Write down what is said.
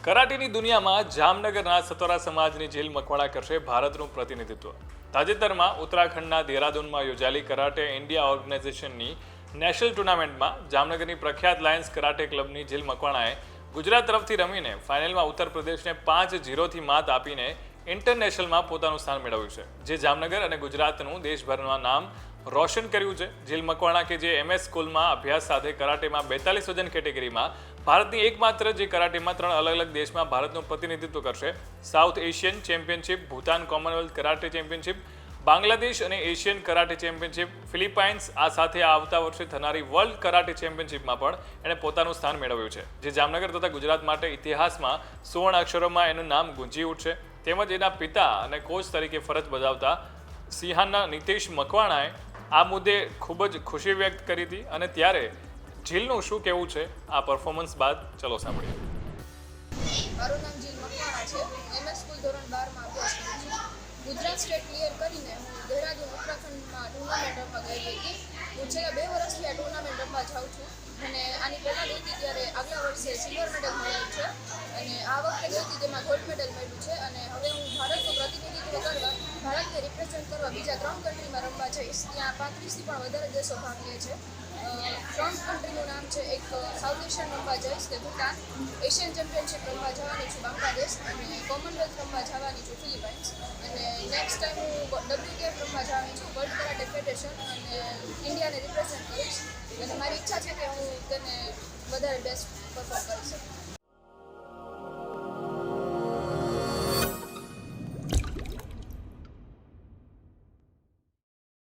કરાટેની દુનિયામાં જામનગરના સતોરા સમાજની ઝીલ મકવાણા કરશે ભારતનું પ્રતિનિધિત્વ. તાજેતરમાં ઉત્તરાખંડના દેહરાદૂનમાં યોજાયેલી કરાટે ઇન્ડિયા ઓર્ગેનાઇઝેશનની નેશનલ ટુર્નામેન્ટમાં જામનગરની પ્રખ્યાત લાયન્સ કરાટે ક્લબની ઝીલ મકવાણાએ ગુજરાત તરફથી રમીને ફાઇનલમાં ઉત્તર પ્રદેશને 5-0થી માત આપીને ઇન્ટરનેશનલમાં પોતાનું સ્થાન મેળવ્યું છે, જે જામનગર અને ગુજરાતનું દેશભરમાં નામ રોશન કર્યું છે. ઝીલ મકવાણા કે જે MS સ્કૂલમાં અભ્યાસ સાથે કરાટેમાં 42 વજન કેટેગરીમાં ભારતની એકમાત્ર જે કરાટેમાં 3 અલગ અલગ દેશમાં ભારતનું પ્રતિનિધિત્વ કરશે. South Asian championship, Bhutan Commonwealth karate championship, Bangladesh અને એશિયન કરાટે ચેમ્પિયનશિપ, ફિલિપાઇન્સ આ સાથે આવતા વર્ષે થનારી વર્લ્ડ કરાટે ચેમ્પિયનશિપમાં પણ એણે પોતાનું સ્થાન મેળવ્યું છે, જે જામનગર તથા ગુજરાત માટે ઇતિહાસમાં સુવર્ણ અક્ષરોમાં એનું નામ ગુંજી ઉઠશે. તેમજ એના પિતા અને કોચ તરીકે ફરજ બજાવતા સિંહાના નીતિશ મકવાણાએ આ મુદ્દે ખૂબ જ ખુશી વ્યક્ત કરી હતી. અને ત્યારે ઝીલનું શું કહેવું છે આ પરફોર્મન્સ બાદ, ચલો સાંભળીએ. મારું નામ ઝીલ મકવાણા છે. MS સ્કૂલ ધોરણ 12માં અભ્યાસ કરું છું. ગુજરાત સ્ટેટ ક્લિયર કરીને હું દેહરાદૂન ઉત્તરાખંડમાં ટુર્નામેન્ટ રમવા ગઈ હતી. હું છેલ્લા 2 વર્ષથી આ ટુર્નામેન્ટ રમવા જાઉં છું અને આની પહેલાં ગઈ હતી ત્યારે આગલા વર્ષે સિલ્વર મેડલ મળ્યું છે અને આ વખતે ગઈ હતી તેમાં ગોલ્ડ મેડલ મળ્યું છે. અને હવે હું ભારતનું પ્રતિનિધિત્વ કરવા, ભારતને રિપ્રેઝેન્ટ કરવા બીજા 3 કન્ટ્રીમાં રમવા જઈશ. ત્યાં 35થી પણ વધારે દેશો ભાગ લે છે. 3 કન્ટ્રીનું નામ છે. એક સાઉથ એશિયન રમવા જઈશ તે ભૂટાન, એશિયન ચેમ્પિયનશિપ રમવા જવાની છું બાંગ્લાદેશ અને કોમનવેલ્થ રમવા જવાની છું ફિલિપાઇન્સ. અને નેક્સ્ટ ટાઈમ હું WKF રમવા જવાની છું, વર્લ્ડ કરાટે ફેડરેશન, અને ઇન્ડિયાને રિપ્રેઝેન્ટ કરીશ. અને મારી ઈચ્છા છે કે હું તેને વધારે બેસ્ટ પરફોર્મ કરી શકું.